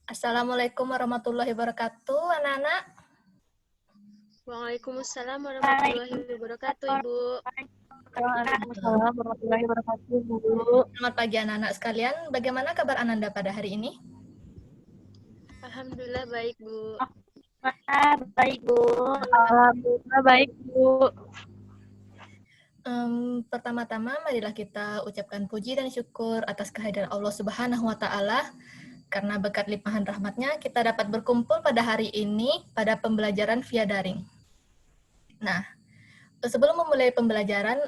Assalamualaikum warahmatullahi wabarakatuh, anak-anak. Waalaikumsalam warahmatullahi wabarakatuh, Ibu. Waalaikumsalam warahmatullahi wabarakatuh, Bu. Selamat pagi anak-anak sekalian. Bagaimana kabar Ananda pada hari ini? Alhamdulillah baik, Bu. Baik, Bu. Alhamdulillah baik, Bu. Pertama-tama, marilah kita ucapkan puji dan syukur atas kehadiran Allah Subhanahu wa Ta'ala. Karena berkat limpahan rahmatnya, kita dapat berkumpul pada hari ini pada pembelajaran via daring. Nah, sebelum memulai pembelajaran,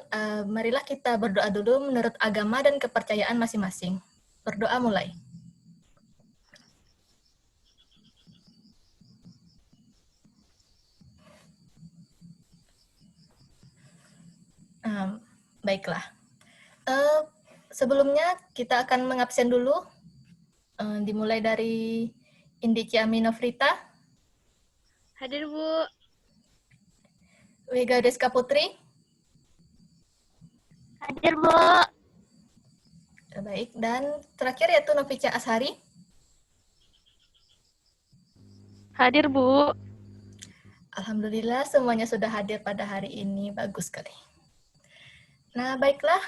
marilah kita berdoa dulu menurut agama dan kepercayaan masing-masing. Berdoa mulai. Baiklah. Sebelumnya kita akan mengabsen dulu. Dimulai dari Indi Ciaminofrita, Hadir, Bu. Wega Deska Putri. Hadir, Bu. Baik, dan terakhir yaitu Novica Ashari. Hadir, Bu. Alhamdulillah semuanya sudah hadir pada hari ini, bagus sekali. Nah, baiklah.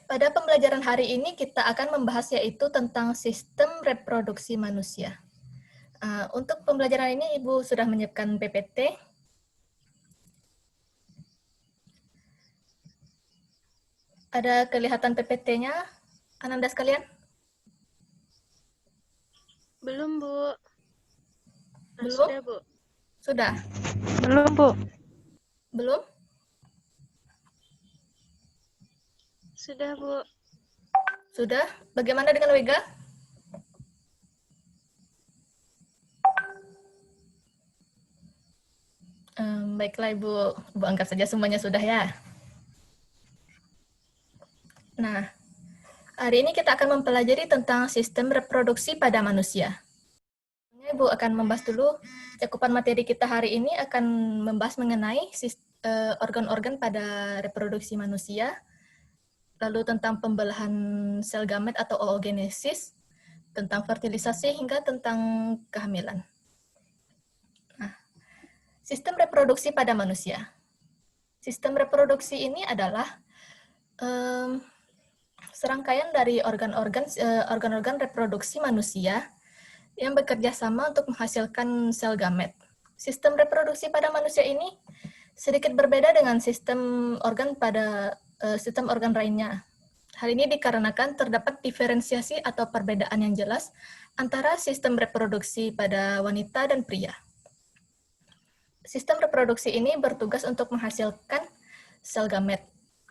Pada pembelajaran hari ini kita akan membahas yaitu tentang sistem reproduksi manusia. Untuk pembelajaran ini Ibu sudah menyiapkan PPT. Ada kelihatan PPT-nya, Ananda sekalian? Belum, Bu. Belum? Sudah, Bu. Sudah? Belum, Bu. Belum? Sudah, Bu. Sudah? Bagaimana dengan Wega? Baiklah Ibu anggap saja semuanya sudah ya. Nah, hari ini kita akan mempelajari tentang sistem reproduksi pada manusia. Ibu akan membahas dulu, cakupan materi kita hari ini akan membahas mengenai organ-organ pada reproduksi manusia, lalu tentang pembelahan sel gamet atau oogenesis, tentang fertilisasi, hingga tentang kehamilan. Nah, sistem reproduksi pada manusia. Sistem reproduksi ini adalah serangkaian dari organ-organ reproduksi manusia yang bekerja sama untuk menghasilkan sel gamet. Sistem reproduksi pada manusia ini sedikit berbeda dengan sistem organ lainnya. Hal ini dikarenakan terdapat diferensiasi atau perbedaan yang jelas antara sistem reproduksi pada wanita dan pria. Sistem reproduksi ini bertugas untuk menghasilkan sel gamet.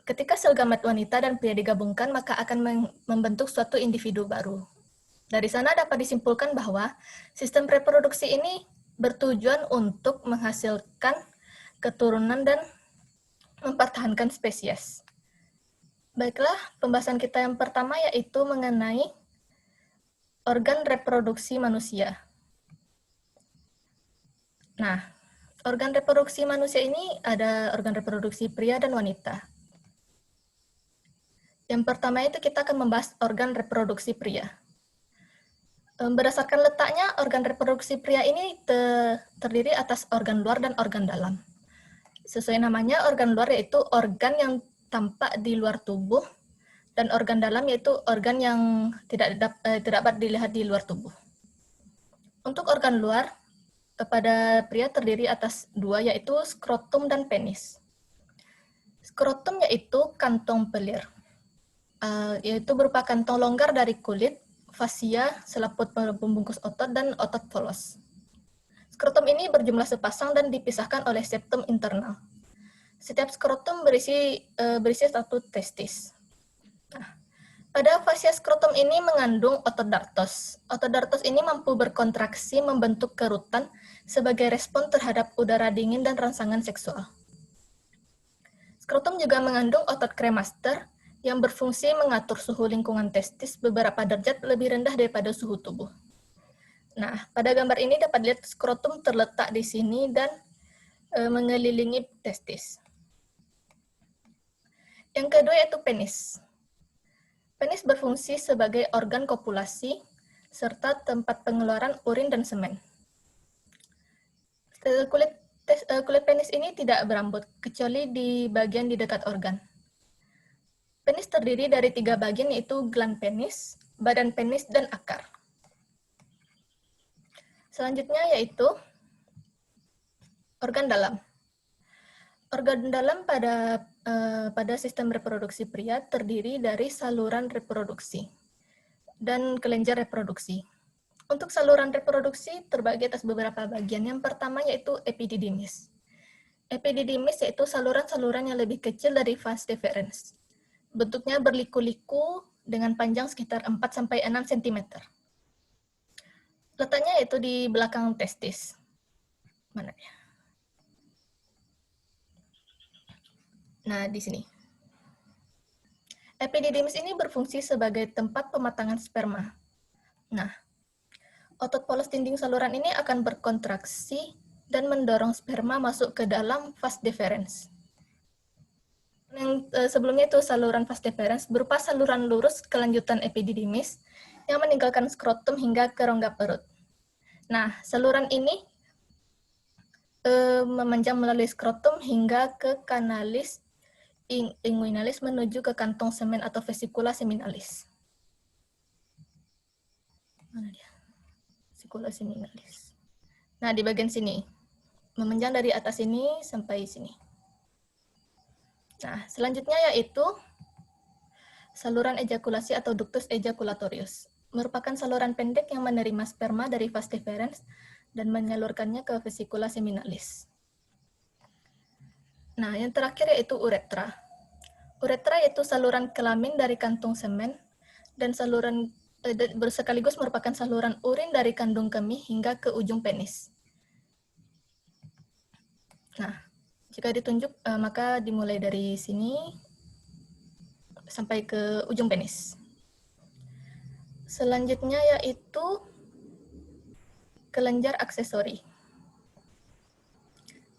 Ketika sel gamet wanita dan pria digabungkan, maka akan membentuk suatu individu baru. Dari sana dapat disimpulkan bahwa sistem reproduksi ini bertujuan untuk menghasilkan keturunan dan mempertahankan spesies. Baiklah, pembahasan kita yang pertama yaitu mengenai organ reproduksi manusia. Nah, organ reproduksi manusia ini ada organ reproduksi pria dan wanita. Yang pertama itu kita akan membahas organ reproduksi pria. Berdasarkan letaknya, organ reproduksi pria ini terdiri atas organ luar dan organ dalam. Sesuai namanya, organ luar yaitu organ yang tampak di luar tubuh, dan organ dalam yaitu organ yang tidak dapat dilihat di luar tubuh. Untuk organ luar, pada pria terdiri atas dua, yaitu skrotum dan penis. Skrotum yaitu kantong pelir, yaitu berupa kantong longgar dari kulit, fasia, selaput pembungkus otot, dan otot polos. Skrotum ini berjumlah sepasang dan dipisahkan oleh septum internal. Setiap skrotum berisi satu testis. Nah, pada fasia skrotum ini mengandung otot dartos. Otot dartos ini mampu berkontraksi membentuk kerutan sebagai respon terhadap udara dingin dan rangsangan seksual. Skrotum juga mengandung otot kremaster yang berfungsi mengatur suhu lingkungan testis beberapa derajat lebih rendah daripada suhu tubuh. Nah, pada gambar ini dapat dilihat skrotum terletak di sini dan mengelilingi testis. Yang kedua yaitu penis. Penis berfungsi sebagai organ kopulasi, serta tempat pengeluaran urin dan semen. Kulit penis ini tidak berambut, kecuali di bagian di dekat organ. Penis terdiri dari 3 bagian, yaitu gland penis, badan penis, dan akar. Selanjutnya yaitu organ dalam. Organ dalam pada sistem reproduksi pria terdiri dari saluran reproduksi dan kelenjar reproduksi. Untuk saluran reproduksi terbagi atas beberapa bagian. Yang pertama yaitu epididymis. Epididymis yaitu saluran-saluran yang lebih kecil dari vas deferens. Bentuknya berliku-liku dengan panjang sekitar 4-6 cm. Letaknya yaitu di belakang testis. Mana ya? Nah, di sini. Epididymis ini berfungsi sebagai tempat pematangan sperma. Nah, otot polos dinding saluran ini akan berkontraksi dan mendorong sperma masuk ke dalam vas deferens. Yang sebelumnya itu saluran vas deferens berupa saluran lurus kelanjutan epididymis yang meninggalkan skrotum hingga ke rongga perut. Nah, saluran ini memanjang melalui skrotum hingga ke kanalis inguinalis menuju ke kantong semen atau vesikula seminalis. Mana dia? Vesikula seminalis. Nah, di bagian sini. Memanjang dari atas ini sampai sini. Nah, selanjutnya yaitu saluran ejakulasi atau ductus ejaculatorius. Merupakan saluran pendek yang menerima sperma dari vas deferens dan menyalurkannya ke vesikula seminalis. Nah, yang terakhir yaitu uretra. Uretra yaitu saluran kelamin dari kantung semen dan sekaligus merupakan saluran urin dari kandung kemih hingga ke ujung penis. Nah, jika ditunjuk maka dimulai dari sini sampai ke ujung penis. Selanjutnya yaitu kelenjar aksesori.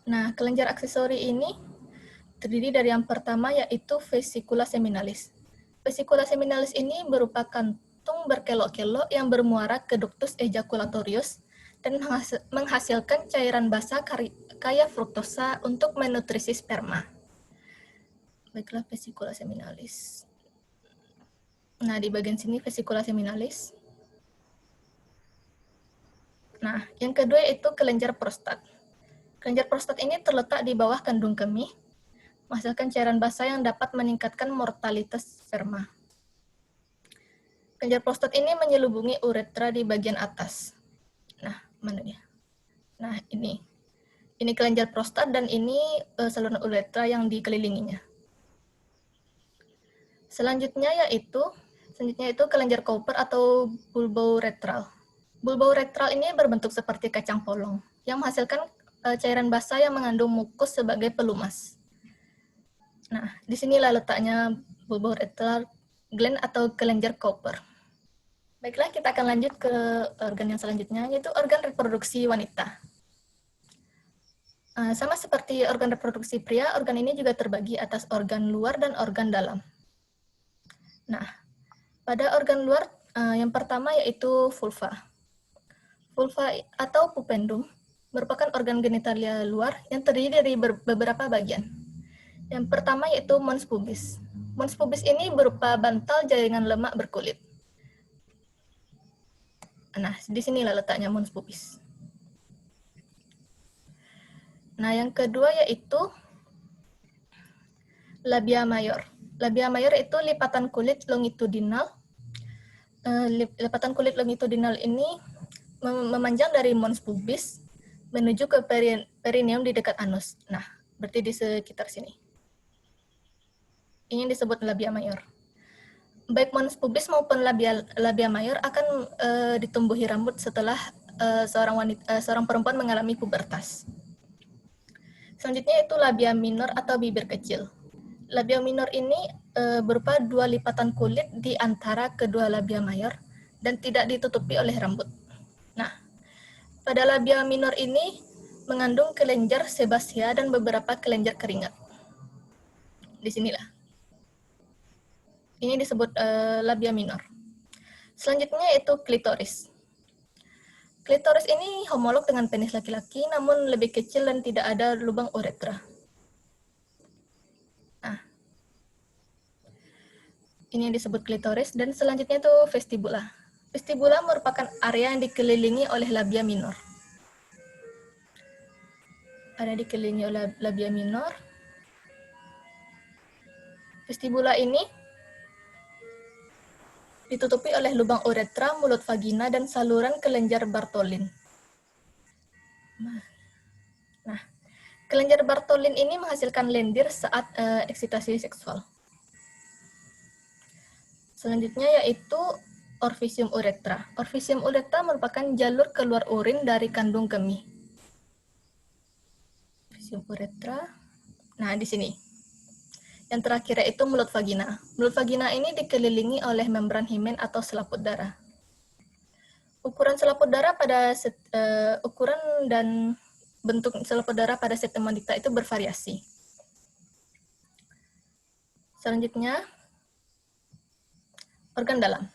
Nah, kelenjar aksesori ini terdiri dari yang pertama yaitu vesikula seminalis. Vesikula seminalis ini berupa kantung berkelok-kelok yang bermuara ke ductus ejaculatorius dan menghasilkan cairan basah kaya fruktosa untuk menutrisi sperma. Baiklah, vesikula seminalis. Nah, di bagian sini vesikula seminalis. Nah, yang kedua yaitu kelenjar prostat. Kelenjar prostat ini terletak di bawah kandung kemih, menghasilkan cairan basah yang dapat meningkatkan mortalitas sperma. Kelenjar prostat ini menyelubungi uretra di bagian atas. Nah, mana dia? Nah, ini. Ini kelenjar prostat dan ini saluran uretra yang dikelilinginya. Selanjutnya yaitu kelenjar Cowper atau bulbouretral. Bulbouretral ini berbentuk seperti kacang polong yang menghasilkan cairan basah yang mengandung mukus sebagai pelumas. Nah, disinilah letaknya bulbouretral gland atau kelenjar Cowper. Baiklah, kita akan lanjut ke organ yang selanjutnya, yaitu organ reproduksi wanita. Sama seperti organ reproduksi pria, organ ini juga terbagi atas organ luar dan organ dalam. Nah, pada organ luar, yang pertama yaitu vulva. Vulva atau pupendum merupakan organ genitalia luar yang terdiri dari beberapa bagian. Yang pertama yaitu mons pubis. Mons pubis ini berupa bantal jaringan lemak berkulit. Nah, di sinilah letaknya mons pubis. Nah, yang kedua yaitu labia mayor. Labia mayor itu lipatan kulit longitudinal. Lipatan kulit longitudinal ini memanjang dari mons pubis menuju ke perineum di dekat anus. Nah, berarti di sekitar sini. Ini disebut labia mayor. Baik mons pubis maupun labia mayor akan ditumbuhi rambut setelah seorang perempuan mengalami pubertas. Selanjutnya itu labia minor atau bibir kecil. Labia minor ini berupa 2 lipatan kulit di antara kedua labia mayor dan tidak ditutupi oleh rambut. Nah, pada labia minor ini mengandung kelenjar sebasea dan beberapa kelenjar keringat. Di sinilah. Ini disebut labia minor. Selanjutnya yaitu klitoris. Klitoris ini homolog dengan penis laki-laki, namun lebih kecil dan tidak ada lubang uretra. Nah, ini yang disebut klitoris, dan selanjutnya itu vestibula. Vestibula merupakan area yang dikelilingi oleh labia minor. Area dikelilingi oleh labia minor. Vestibula ini ditutupi oleh lubang uretra, mulut vagina, dan saluran kelenjar Bartholin. Nah, kelenjar Bartholin ini menghasilkan lendir saat eksitasi seksual. Selanjutnya yaitu orfisium uretra. Orfisium uretra merupakan jalur keluar urin dari kandung kemih. Orfisium uretra. Nah, di sini. Yang terakhir yaitu mulut vagina. Mulut vagina ini dikelilingi oleh membran himen atau selaput darah. Ukuran selaput darah pada ukuran dan bentuk selaput darah pada septum wanita itu bervariasi. Selanjutnya, organ dalam.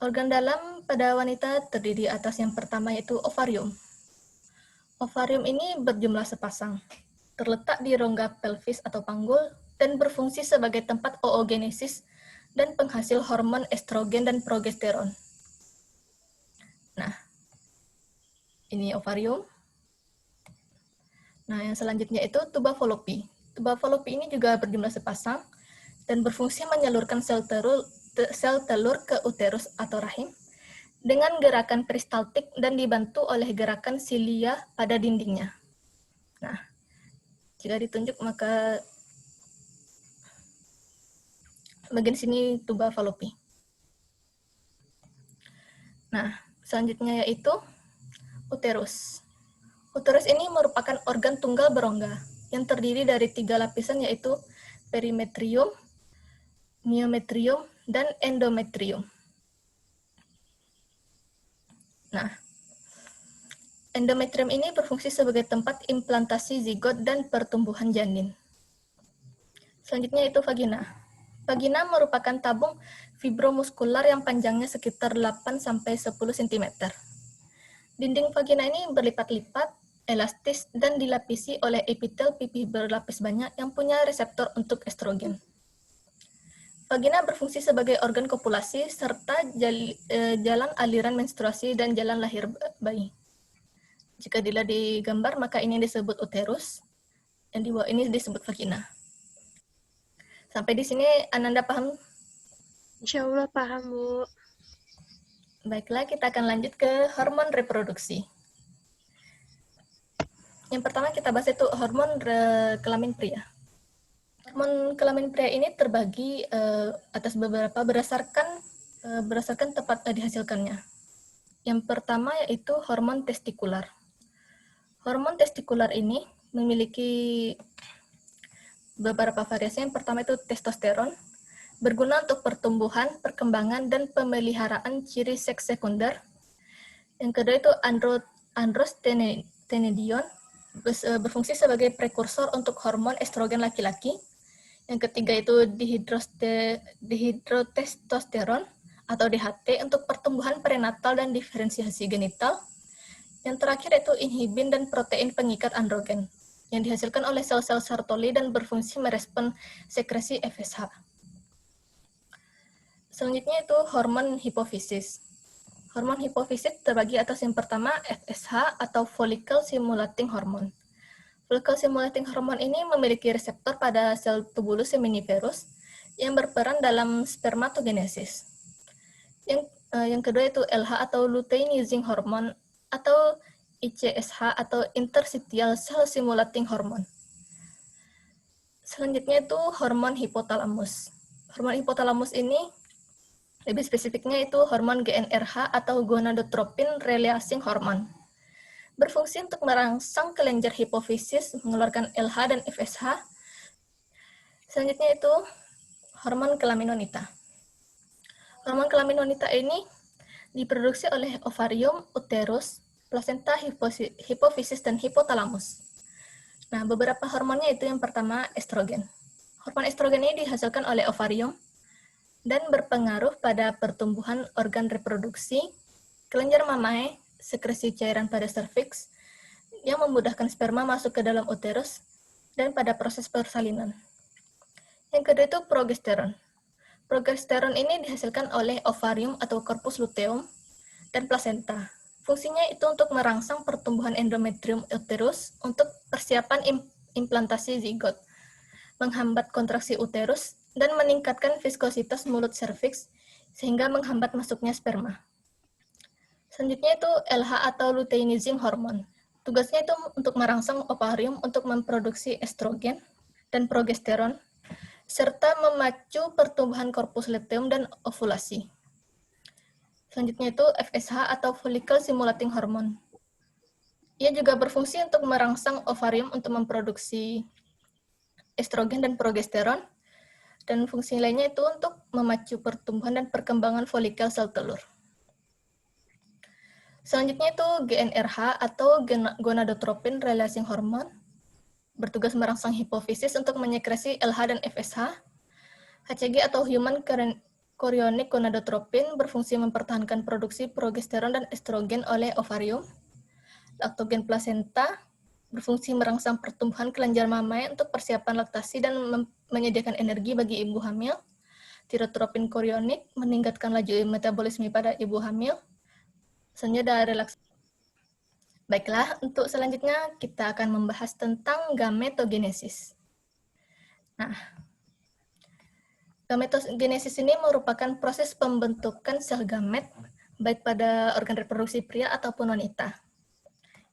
Organ dalam pada wanita terdiri atas yang pertama yaitu ovarium. Ovarium ini berjumlah sepasang, terletak di rongga pelvis atau panggul, dan berfungsi sebagai tempat oogenesis dan penghasil hormon estrogen dan progesteron. Nah, ini ovarium. Nah, yang selanjutnya itu tuba Fallopi. Tuba Fallopi ini juga berjumlah sepasang dan berfungsi menyalurkan sel telur ke uterus atau rahim dengan gerakan peristaltik dan dibantu oleh gerakan silia pada dindingnya. Nah, jika ditunjuk maka bagian sini tuba Fallopi. Nah, selanjutnya yaitu uterus. Uterus ini merupakan organ tunggal berongga yang terdiri dari 3 lapisan yaitu perimetrium, myometrium, dan endometrium. Nah, endometrium ini berfungsi sebagai tempat implantasi zigot dan pertumbuhan janin. Selanjutnya itu vagina. Vagina merupakan tabung fibromuskular yang panjangnya sekitar 8-10 cm. Dinding vagina ini berlipat-lipat, elastis, dan dilapisi oleh epitel pipih berlapis banyak yang punya reseptor untuk estrogen. Vagina berfungsi sebagai organ kopulasi serta jalan aliran menstruasi dan jalan lahir bayi. Jika dilihat di gambar, maka ini disebut uterus, yang di bawah ini disebut vagina. Sampai di sini Ananda paham? Insya Allah paham, Bu. Baiklah, kita akan lanjut ke hormon reproduksi. Yang pertama kita bahas itu hormon kelamin pria. Hormon kelamin pria ini terbagi atas beberapa berdasarkan tempat dihasilkannya. Yang pertama yaitu hormon testikular. Hormon testikular ini memiliki beberapa variasi. Yang pertama itu testosteron, berguna untuk pertumbuhan, perkembangan, dan pemeliharaan ciri seks sekunder. Yang kedua itu androstenedion, berfungsi sebagai prekursor untuk hormon estrogen laki-laki. Yang ketiga itu dihidrotestosteron atau DHT untuk pertumbuhan prenatal dan diferensiasi genital. Yang terakhir itu inhibin dan protein pengikat androgen yang dihasilkan oleh sel-sel Sertoli dan berfungsi merespon sekresi FSH. Selanjutnya itu hormon hipofisis. Hormon hipofisis terbagi atas yang pertama FSH atau follicle stimulating hormone. Follicle stimulating hormone ini memiliki reseptor pada sel tubulus seminiferus yang berperan dalam spermatogenesis. Yang kedua itu LH atau luteinizing hormone atau ICSH atau interstitial cell stimulating hormone. Selanjutnya itu hormon hipotalamus. Hormon hipotalamus ini lebih spesifiknya itu hormon GnRH atau gonadotropin releasing hormone. Berfungsi untuk merangsang kelenjar hipofisis mengeluarkan LH dan FSH. Selanjutnya itu hormon kelamin wanita. Hormon kelamin wanita ini diproduksi oleh ovarium, uterus, plasenta, hipofisis, dan hipotalamus. Nah, beberapa hormonnya itu yang pertama estrogen. Hormon estrogen ini dihasilkan oleh ovarium, dan berpengaruh pada pertumbuhan organ reproduksi, kelenjar mamae, sekresi cairan pada serviks, yang memudahkan sperma masuk ke dalam uterus, dan pada proses persalinan. Yang kedua itu progesteron. Progesteron ini dihasilkan oleh ovarium atau corpus luteum dan plasenta. Fungsinya itu untuk merangsang pertumbuhan endometrium uterus untuk persiapan implantasi zigot, menghambat kontraksi uterus, dan meningkatkan viskositas mulut serviks sehingga menghambat masuknya sperma. Selanjutnya itu LH atau luteinizing hormone. Tugasnya itu untuk merangsang ovarium untuk memproduksi estrogen dan progesteron, serta memacu pertumbuhan korpus luteum dan ovulasi. Selanjutnya itu FSH atau follicle stimulating hormone. Ia juga berfungsi untuk merangsang ovarium untuk memproduksi estrogen dan progesteron, dan fungsi lainnya itu untuk memacu pertumbuhan dan perkembangan folikel sel telur. Selanjutnya itu GnRH atau gonadotropin releasing hormone, bertugas merangsang hipofisis untuk menyekresi LH dan FSH. HCG atau human chorionic gonadotropin berfungsi mempertahankan produksi progesteron dan estrogen oleh ovarium. Laktogen plasenta berfungsi merangsang pertumbuhan kelenjar mamae untuk persiapan laktasi dan menyediakan energi bagi ibu hamil. Tirotropin chorionik meningkatkan laju metabolisme pada ibu hamil. Selanjutnya ada relaksasi. Baiklah, untuk selanjutnya kita akan membahas tentang gametogenesis. Nah, gametogenesis ini merupakan proses pembentukan sel gamet baik pada organ reproduksi pria ataupun wanita.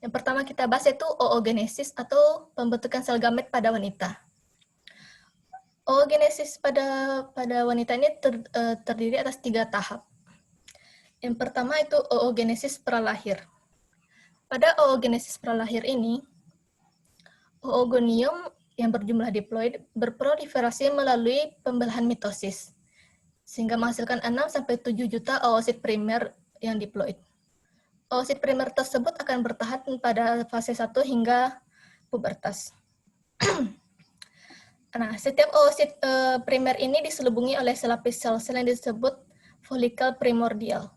Yang pertama kita bahas yaitu oogenesis atau pembentukan sel gamet pada wanita. Oogenesis pada wanita ini terdiri atas 3 tahap. Yang pertama itu oogenesis pralahir. Pada oogenesis pralahir ini, oogonium yang berjumlah diploid berproliferasi melalui pembelahan mitosis, sehingga menghasilkan 6-7 juta oosit primer yang diploid. Oosit primer tersebut akan bertahan pada fase 1 hingga pubertas. Nah, setiap oosit primer ini diselubungi oleh selapis sel-sel yang disebut folikel primordial.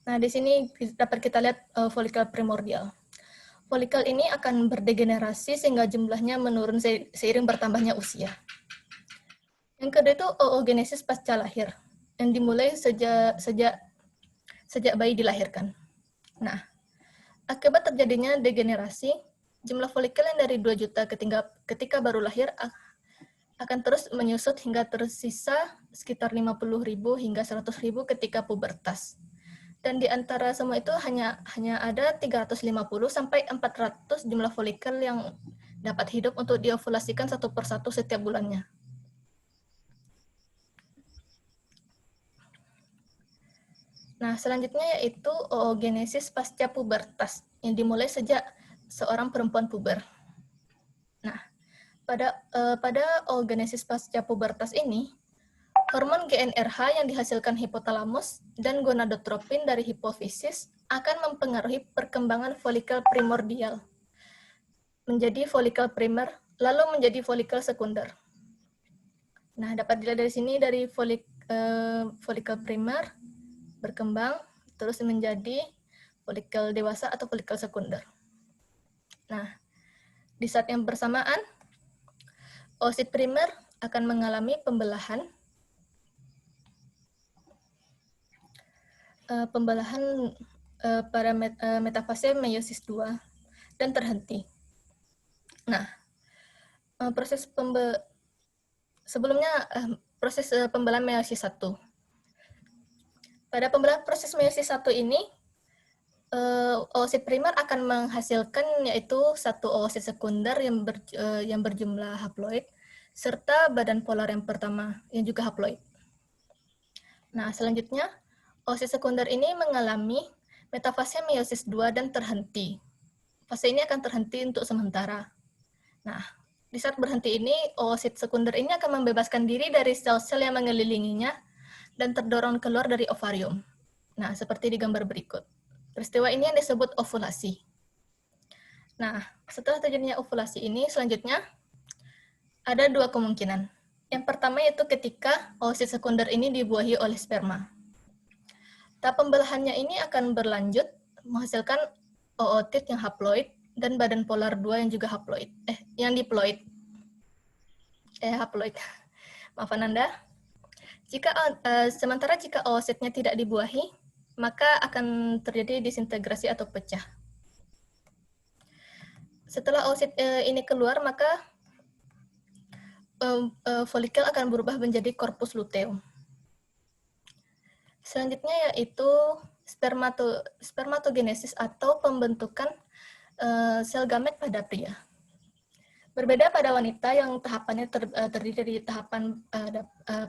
Nah, di sini dapat kita lihat folikel primordial. Folikel ini akan berdegenerasi sehingga jumlahnya menurun seiring bertambahnya usia. Yang kedua itu oogenesis pasca lahir, yang dimulai sejak bayi dilahirkan. Nah, akibat terjadinya degenerasi, jumlah folikel yang dari 2 juta ketika baru lahir akan terus menyusut hingga tersisa sekitar 50.000 hingga 100.000 ketika pubertas. Dan di antara semua itu hanya ada 350 sampai 400 jumlah folikel yang dapat hidup untuk diovulasikan satu persatu setiap bulannya. Nah, selanjutnya yaitu oogenesis pasca pubertas yang dimulai sejak seorang perempuan puber. Nah, pada oogenesis pasca pubertas ini, hormon GnRH yang dihasilkan hipotalamus dan gonadotropin dari hipofisis akan mempengaruhi perkembangan folikel primordial menjadi folikel primer, lalu menjadi folikel sekunder. Nah, dapat dilihat dari sini dari folikel primer berkembang terus menjadi folikel dewasa atau folikel sekunder. Nah, di saat yang bersamaan, oosit primer akan mengalami pembelahan pada metafase meiosis 2 dan terhenti. Nah, proses pembelahan meiosis 1. Pada pembelahan proses meiosis 1 ini, oosit primer akan menghasilkan yaitu satu oosit sekunder yang berjumlah haploid, serta badan polar yang pertama yang juga haploid. Nah, selanjutnya, oosit sekunder ini mengalami metafase meiosis 2 dan terhenti. Fase ini akan terhenti untuk sementara. Nah, di saat berhenti ini, oosit sekunder ini akan membebaskan diri dari sel-sel yang mengelilinginya dan terdorong keluar dari ovarium. Nah, seperti di gambar berikut. Peristiwa ini yang disebut ovulasi. Nah, setelah terjadinya ovulasi ini, selanjutnya Ada dua kemungkinan. Yang pertama yaitu ketika oosit sekunder ini dibuahi oleh sperma. Tahap pembelahannya ini akan berlanjut menghasilkan ootit yang haploid dan badan polar 2 yang juga haploid. Yang diploid. Haploid. Maafan Anda. Sementara jika oositnya tidak dibuahi, maka akan terjadi disintegrasi atau pecah. Setelah oosit ini keluar, maka folikel akan berubah menjadi korpus luteum. Selanjutnya yaitu spermatogenesis atau pembentukan sel gamet pada pria. Berbeda pada wanita yang tahapannya terdiri dari tahapan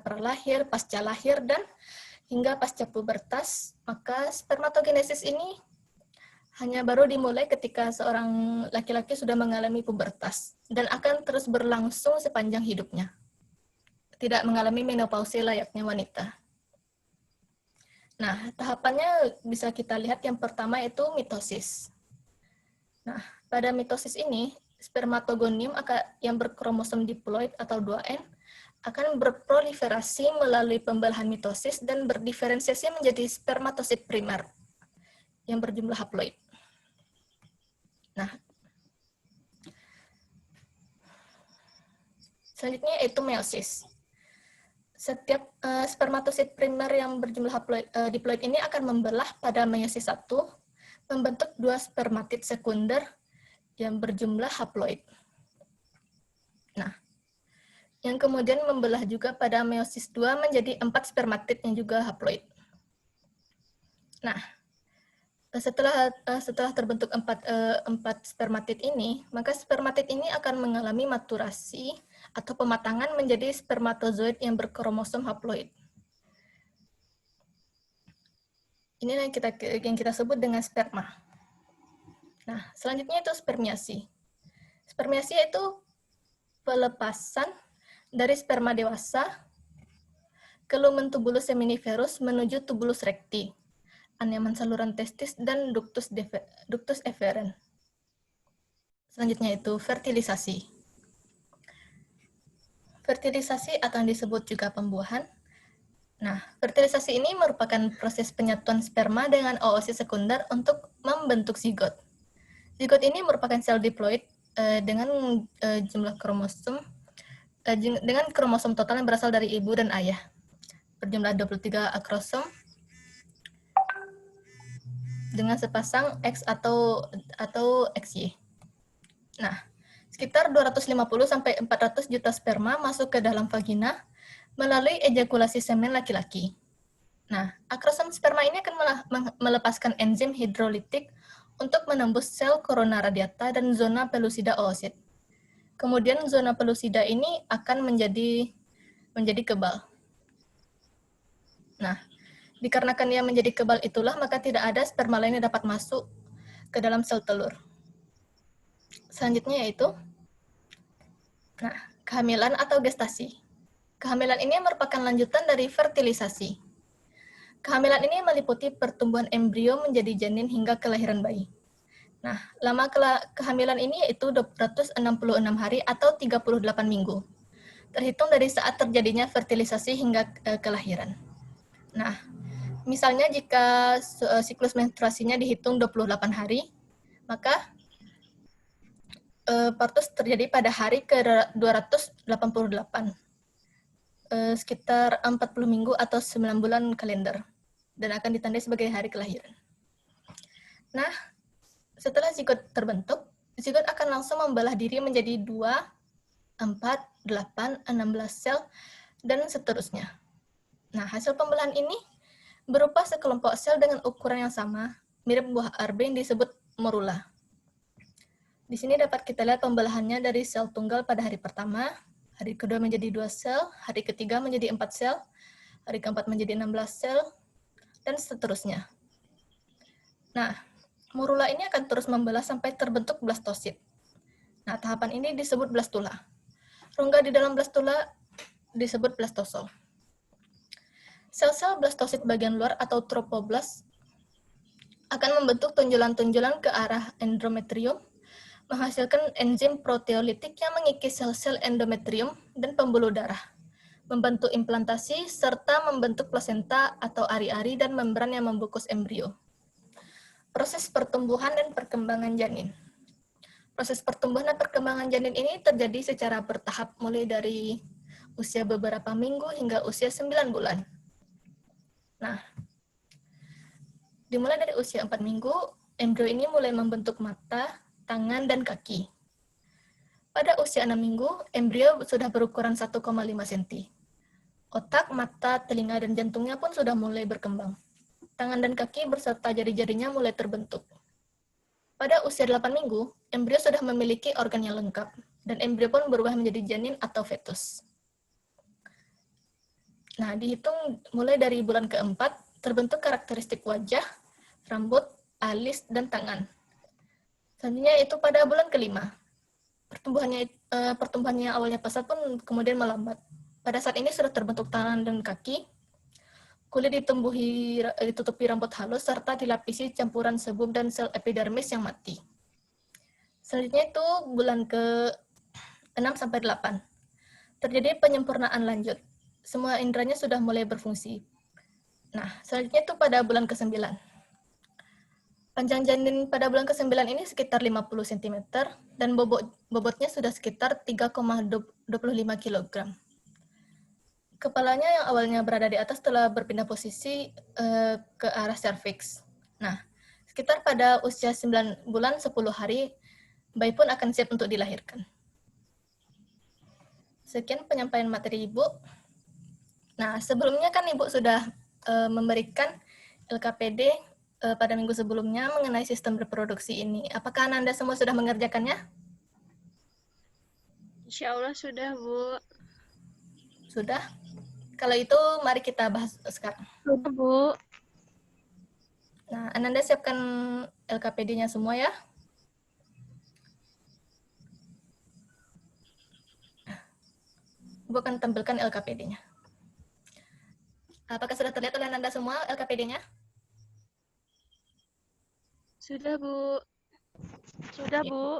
pralahir, pasca lahir, dan hingga pasca pubertas, maka spermatogenesis ini hanya baru dimulai ketika seorang laki-laki sudah mengalami pubertas dan akan terus berlangsung sepanjang hidupnya. Tidak mengalami menopause layaknya wanita. Nah, tahapannya bisa kita lihat yang pertama itu mitosis. Nah, pada mitosis ini, spermatogonium yang berkromosom diploid atau 2N akan berproliferasi melalui pembelahan mitosis dan berdiferensiasi menjadi spermatosit primer yang berjumlah haploid. Nah, selanjutnya yaitu meiosis. Setiap spermatosit primer yang berjumlah diploid ini akan membelah pada meiosis 1, membentuk 2 spermatid sekunder yang berjumlah haploid. Nah, yang kemudian membelah juga pada meiosis 2 menjadi 4 spermatid yang juga haploid. Nah, setelah terbentuk 4 spermatid ini, maka spermatid ini akan mengalami maturasi atau pematangan menjadi spermatozoid yang berkromosom haploid. Ini yang kita sebut dengan sperma. Nah, selanjutnya itu spermiasi. Spermiasi itu pelepasan dari sperma dewasa ke lumen tubulus seminiferus menuju tubulus recti, anyaman saluran testis, dan ductus efferent. Selanjutnya itu fertilisasi. Fertilisasi atau yang disebut juga pembuahan. Nah, fertilisasi ini merupakan proses penyatuan sperma dengan oosit sekunder untuk membentuk zigot. Zigot ini merupakan sel diploid dengan jumlah kromosom dengan kromosom total yang berasal dari ibu dan ayah. Berjumlah 23 akrosom dengan sepasang X atau XY. Nah, sekitar 250-400 juta sperma masuk ke dalam vagina melalui ejakulasi semen laki-laki. Nah, akrosom sperma ini akan melepaskan enzim hidrolitik untuk menembus sel corona radiata dan zona pellucida oosit. Kemudian zona pellucida ini akan menjadi kebal. Nah, dikarenakan dia menjadi kebal itulah, maka tidak ada sperma lain yang dapat masuk ke dalam sel telur. Selanjutnya yaitu, kehamilan atau gestasi. Kehamilan ini merupakan lanjutan dari fertilisasi. Kehamilan ini meliputi pertumbuhan embrio menjadi janin hingga kelahiran bayi. Nah, lama kehamilan ini yaitu 266 hari atau 38 minggu. Terhitung dari saat terjadinya fertilisasi hingga kelahiran. Nah, misalnya jika siklus menstruasinya dihitung 28 hari, maka partus terjadi pada hari ke-288. Sekitar 40 minggu atau 9 bulan kalender, dan akan ditandai sebagai hari kelahiran. Nah, setelah zigot terbentuk, zigot akan langsung membelah diri menjadi 2, 4, 8, 16 sel, dan seterusnya. Nah, hasil pembelahan ini berupa sekelompok sel dengan ukuran yang sama, mirip buah arbe yang disebut morula. Di sini dapat kita lihat pembelahannya dari sel tunggal pada hari pertama, hari kedua menjadi 2 sel, hari ketiga menjadi 4 sel, hari keempat menjadi 16 sel, dan seterusnya. Nah, morula ini akan terus membelah sampai terbentuk blastosit. Nah, tahapan ini disebut blastula. Rongga di dalam blastula disebut blastosol. Sel-sel blastosit bagian luar atau tropoblast akan membentuk tunjulan-tunjulan ke arah endometrium menghasilkan enzim proteolitik yang mengikis sel-sel endometrium dan pembuluh darah, membantu implantasi, serta membentuk plasenta atau ari-ari dan membran yang membungkus embrio. Proses pertumbuhan dan perkembangan janin. Proses pertumbuhan dan perkembangan janin ini terjadi secara bertahap mulai dari usia beberapa minggu hingga usia 9 bulan. Nah, dimulai dari usia 4 minggu, embrio ini mulai membentuk mata, tangan, dan kaki. Pada usia 6 minggu, embrio sudah berukuran 1,5 cm. Otak, mata, telinga, dan jantungnya pun sudah mulai berkembang. Tangan dan kaki berserta jari-jarinya mulai terbentuk. Pada usia 8 minggu, embrio sudah memiliki organ yang lengkap, dan embrio pun berubah menjadi janin atau fetus. Nah, dihitung mulai dari bulan keempat, terbentuk karakteristik wajah, rambut, alis, dan tangan. Selanjutnya itu pada bulan kelima. Pertumbuhannya awalnya pesat pun kemudian melambat. Pada saat ini sudah terbentuk tangan dan kaki, kulit ditutupi rambut halus, serta dilapisi campuran sebum dan sel epidermis yang mati. Selanjutnya itu bulan ke-6 sampai 8. Terjadi penyempurnaan lanjut. Semua indranya sudah mulai berfungsi. Nah, selanjutnya itu pada bulan ke-9. Panjang janin pada bulan ke-9 ini sekitar 50 cm dan bobotnya sudah sekitar 3,25 kg. Kepalanya yang awalnya berada di atas telah berpindah posisi ke arah serviks. Nah, sekitar pada usia 9 bulan 10 hari, bayi pun akan siap untuk dilahirkan. Sekian penyampaian materi Ibu. Nah, sebelumnya kan Ibu sudah memberikan LKPD pada minggu sebelumnya mengenai sistem reproduksi ini. Apakah Anda semua sudah mengerjakannya? Insya Allah sudah, Bu. Sudah? Kalau itu, mari kita bahas sekarang. Sudah, Bu. Nah, Ananda siapkan LKPD-nya semua ya. Ibu akan tampilkan LKPD-nya. Apakah sudah terlihat oleh Ananda semua LKPD-nya? Sudah, Bu. Sudah, Bu.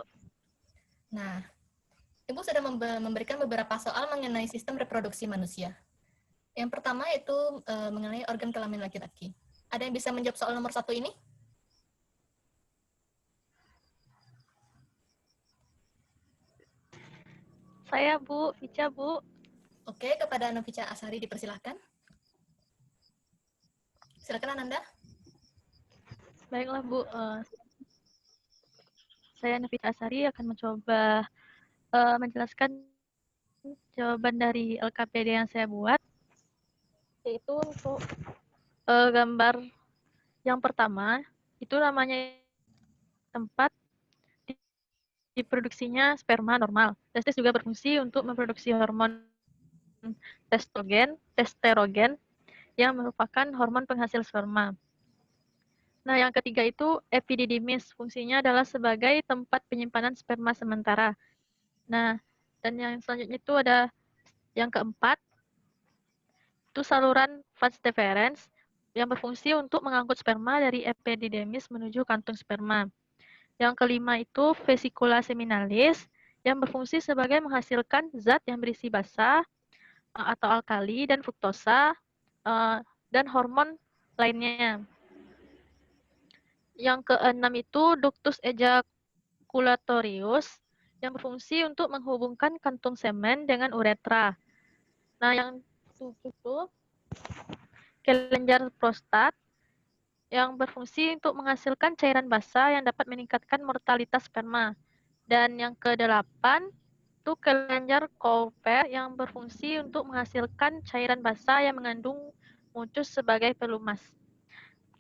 Nah, Ibu sudah memberikan beberapa soal mengenai sistem reproduksi manusia. Yang pertama itu mengenai organ kelamin laki-laki. Ada yang bisa menjawab soal nomor 1 ini? Saya, Bu. Vica, Bu. Oke, kepada Novica Asari dipersilahkan. Silakan Ananda. Baiklah, Bu. Saya Nafita Asari akan mencoba menjelaskan jawaban dari LKPD yang saya buat, yaitu untuk gambar yang pertama, itu namanya tempat diproduksinya sperma normal. Testis juga berfungsi untuk memproduksi hormon testosteron yang merupakan hormon penghasil sperma. Nah, yang ketiga itu epididymis, fungsinya adalah sebagai tempat penyimpanan sperma sementara. Nah, dan yang selanjutnya itu ada yang keempat, itu saluran vas deferens yang berfungsi untuk mengangkut sperma dari epididymis menuju kantung sperma. Yang kelima itu vesicula seminalis yang berfungsi sebagai menghasilkan zat yang berisi basa atau alkali dan fruktosa dan hormon lainnya. Yang keenam itu ductus ejaculatorius yang berfungsi untuk menghubungkan kantung semen dengan uretra. Nah, yang tujuh itu kelenjar prostat yang berfungsi untuk menghasilkan cairan basa yang dapat meningkatkan mortalitas sperma. Dan yang kedelapan itu kelenjar Cowper yang berfungsi untuk menghasilkan cairan basa yang mengandung mucus sebagai pelumas.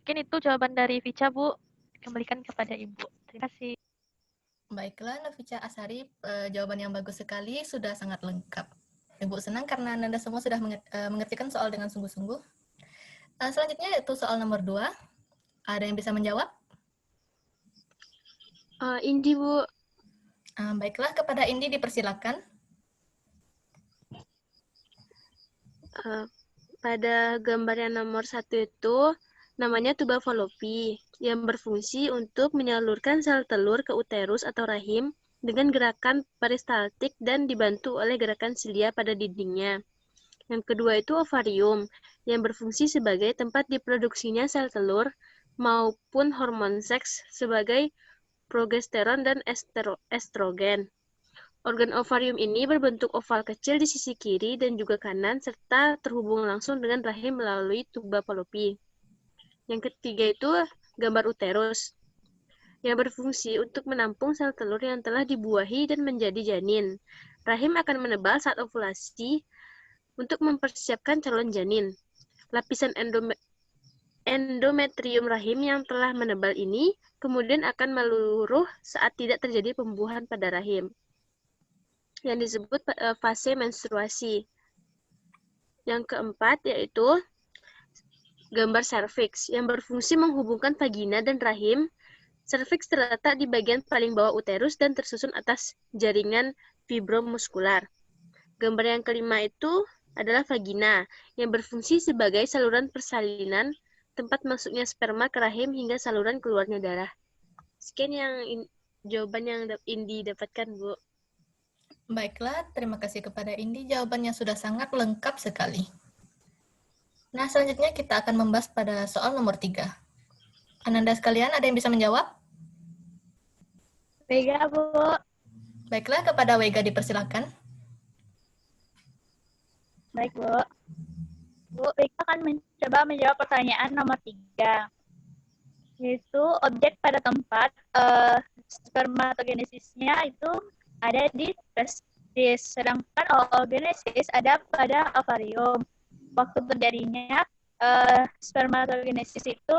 Mungkin itu jawaban dari Vica, Bu. Kembalikan kepada Ibu. Terima kasih. Baiklah, Novica Asari, jawaban yang bagus sekali, sudah sangat lengkap. Ibu senang karena Anda semua sudah mengerjakan soal dengan sungguh-sungguh. Selanjutnya itu soal nomor 2. Ada yang bisa menjawab? Indi, Bu. Baiklah, kepada Indi dipersilakan. Pada gambar yang nomor 1 itu, namanya tuba falopi, yang berfungsi untuk menyalurkan sel telur ke uterus atau rahim dengan gerakan peristaltik dan dibantu oleh gerakan silia pada dindingnya. Yang kedua itu ovarium, yang berfungsi sebagai tempat diproduksinya sel telur maupun hormon seks sebagai progesteron dan estrogen. Organ ovarium ini berbentuk oval kecil di sisi kiri dan juga kanan, serta terhubung langsung dengan rahim melalui tuba Fallopi. Yang ketiga itu gambar uterus, yang berfungsi untuk menampung sel telur yang telah dibuahi dan menjadi janin. Rahim akan menebal saat ovulasi untuk mempersiapkan calon janin. Lapisan endometrium rahim yang telah menebal ini kemudian akan meluruh saat tidak terjadi pembuahan pada rahim, yang disebut fase menstruasi. Yang keempat yaitu gambar serviks, yang berfungsi menghubungkan vagina dan rahim. Serviks terletak di bagian paling bawah uterus dan tersusun atas jaringan fibromuskular. Gambar yang kelima itu adalah vagina, yang berfungsi sebagai saluran persalinan, tempat masuknya sperma ke rahim hingga saluran keluarnya darah. Sekian jawaban yang Indi dapatkan, Bu. Baiklah, terima kasih kepada Indi. Jawabannya sudah sangat lengkap sekali. Nah, selanjutnya kita akan membahas pada soal nomor 3. Ananda sekalian, ada yang bisa menjawab? Vega, Bu. Baiklah, kepada Wega dipersilakan. Baik, Bu. Bu, Vega akan mencoba menjawab pertanyaan nomor 3. Yaitu objek pada tempat spermatogenesisnya itu ada di testis, sedangkan oogenesis ada pada ovarium. Waktu terjadinya spermatogenesis itu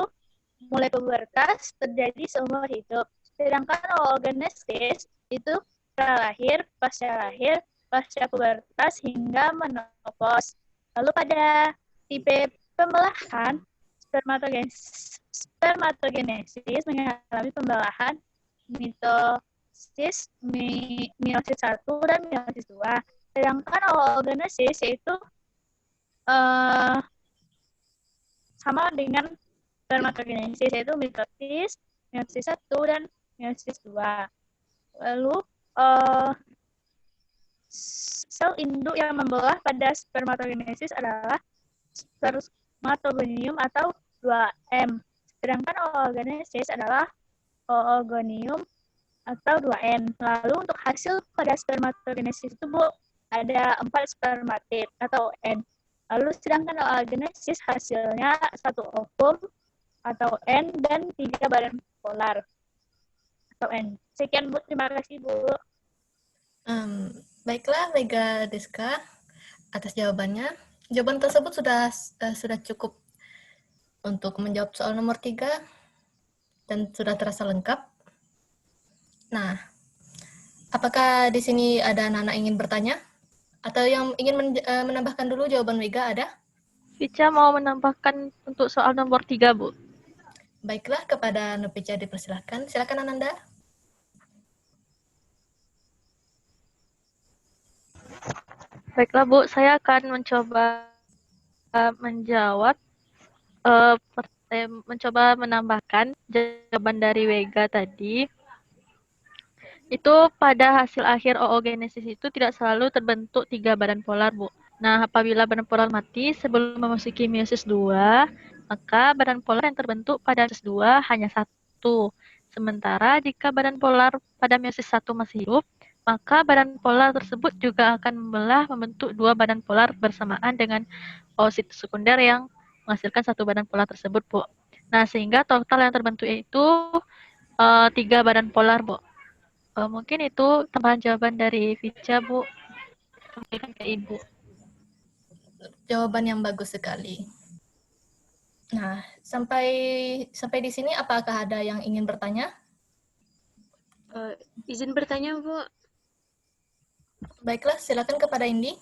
mulai pubertas terjadi seumur hidup, sedangkan oogenesis itu lahir, pasca pubertas hingga menopause. Lalu pada tipe pembelahan spermatogenesis mengalami pembelahan meiosis 1 dan meiosis 2. Sedangkan oogenesis yaitu sama dengan spermatogenesis, yaitu meiosis 1 dan meiosis 2. Lalu sel induk yang membelah pada spermatogenesis adalah spermatogonium atau 2M. Sedangkan oogenesis adalah oogonium atau 2N. Lalu untuk hasil pada spermatogenesis itu, Bu, ada 4 spermatid atau N. Lalu sedangkan oogenesis hasilnya 1 ovum atau N dan 3 badan polar atau N. Sekian, Bu. Terima kasih, Bu. Baiklah, Wega Deska, atas jawabannya. Jawaban tersebut sudah cukup untuk menjawab soal nomor 3 dan sudah terasa lengkap. Nah, apakah di sini ada anak-anak ingin bertanya? Atau yang ingin menambahkan dulu jawaban Wega ada? Vica mau menambahkan untuk soal nomor 3, Bu. Baiklah, kepada Nopica dipersilahkan. Silakan Ananda. Baiklah, Bu, saya akan mencoba mencoba menambahkan jawaban dari Wega tadi. Itu pada hasil akhir oogenesis itu tidak selalu terbentuk 3 badan polar, Bu. Nah, apabila badan polar mati sebelum memasuki meiosis 2, maka badan polar yang terbentuk pada meiosis 2 hanya 1. Sementara jika badan polar pada meiosis 1 masih hidup, maka badan polar tersebut juga akan membentuk 2 badan polar bersamaan dengan oosit sekunder yang menghasilkan 1 badan polar tersebut, Bu. Nah, sehingga total yang terbentuk itu 3 badan polar, Bu. Mungkin itu tambahan jawaban dari Vica, Bu. Sampaikan ke Ibu. Jawaban yang bagus sekali. Nah, sampai di sini apakah ada yang ingin bertanya? Izin bertanya, Bu. Baiklah, silakan kepada Indi.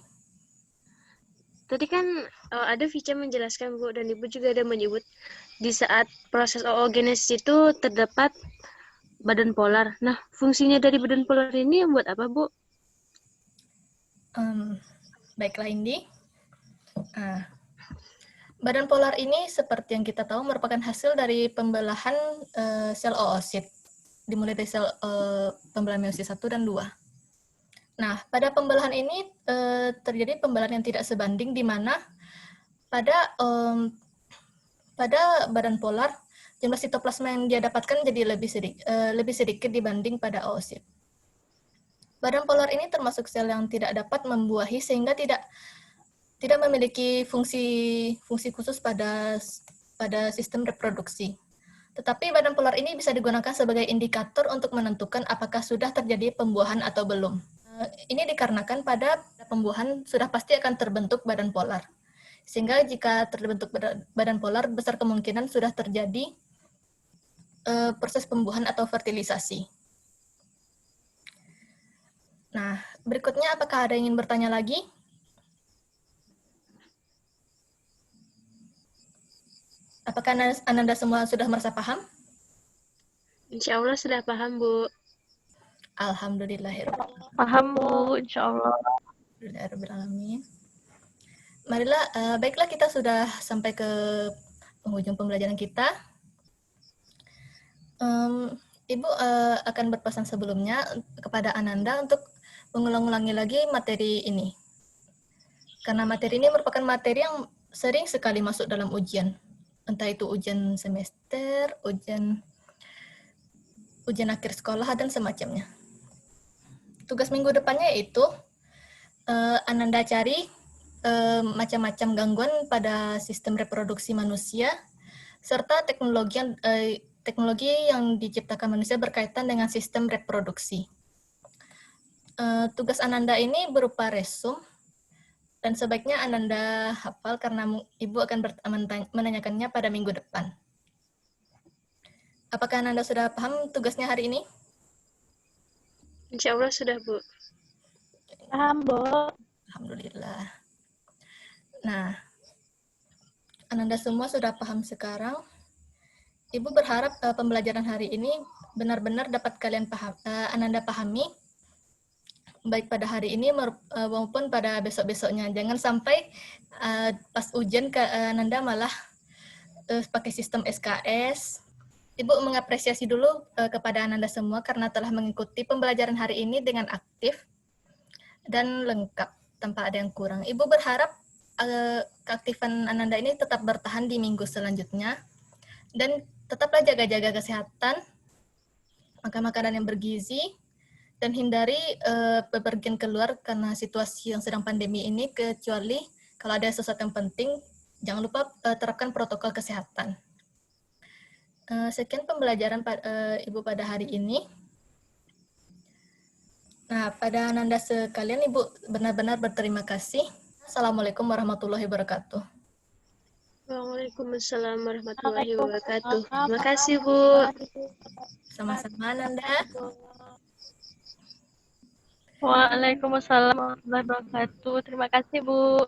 Tadi kan ada Vica menjelaskan, Bu, dan Ibu juga ada menyebut di saat proses oogenesis itu terdapat badan polar. Nah, fungsinya dari badan polar ini buat apa, Bu? Baiklah, Indi. Badan polar ini seperti yang kita tahu merupakan hasil dari pembelahan sel oosit dimulai dari sel pembelahan meiosis 1 dan 2. Nah, pada pembelahan ini terjadi pembelahan yang tidak sebanding di mana pada badan polar jumlah sitoplasma yang dia dapatkan jadi lebih sedikit dibanding pada oosit. Badan polar ini termasuk sel yang tidak dapat membuahi sehingga tidak memiliki fungsi khusus pada sistem reproduksi. Tetapi badan polar ini bisa digunakan sebagai indikator untuk menentukan apakah sudah terjadi pembuahan atau belum. Ini dikarenakan pada pembuahan sudah pasti akan terbentuk badan polar. Sehingga jika terbentuk badan polar, besar kemungkinan sudah terjadi proses pembuahan atau fertilisasi. Nah, berikutnya apakah ada yang ingin bertanya lagi? Apakah Ananda semua sudah merasa paham? Insya Allah sudah paham, Bu. Alhamdulillahirrahmanirrahim. Paham, Bu, insya Allah. Alhamdulillahirrahmanirrahim. Marilah, baiklah kita sudah sampai ke penghujung pembelajaran kita. Ibu akan berpesan sebelumnya kepada Ananda untuk mengulang-ulangi lagi materi ini. Karena materi ini merupakan materi yang sering sekali masuk dalam ujian. Entah itu ujian semester, ujian akhir sekolah, dan semacamnya. Tugas minggu depannya yaitu Ananda cari macam-macam gangguan pada sistem reproduksi manusia, serta teknologi yang diciptakan manusia berkaitan dengan sistem reproduksi. Tugas Ananda ini berupa resume, dan sebaiknya Ananda hafal karena Ibu akan menanyakannya pada minggu depan. Apakah Ananda sudah paham tugasnya hari ini? Insya Allah sudah, Bu. Paham, Bu. Alhamdulillah. Nah, Ananda semua sudah paham sekarang. Ibu berharap pembelajaran hari ini benar-benar dapat Ananda pahami, baik pada hari ini maupun pada besok-besoknya. Jangan sampai pas ujian Ananda malah pakai sistem SKS. Ibu mengapresiasi dulu kepada Ananda semua karena telah mengikuti pembelajaran hari ini dengan aktif dan lengkap tanpa ada yang kurang. Ibu berharap keaktifan Ananda ini tetap bertahan di minggu selanjutnya, dan tetaplah jaga-jaga kesehatan, makan makanan yang bergizi, dan hindari bepergian keluar karena situasi yang sedang pandemi ini, kecuali kalau ada sesuatu yang penting. Jangan lupa terapkan protokol kesehatan. Sekian pembelajaran Ibu pada hari ini. Nah, pada Ananda sekalian, Ibu benar-benar berterima kasih. Assalamualaikum warahmatullahi wabarakatuh. Waalaikumsalam warahmatullahi wabarakatuh. Terima kasih, Bu. Sama-sama, Ananda. Waalaikumsalam warahmatullahi wabarakatuh. Terima kasih, Bu.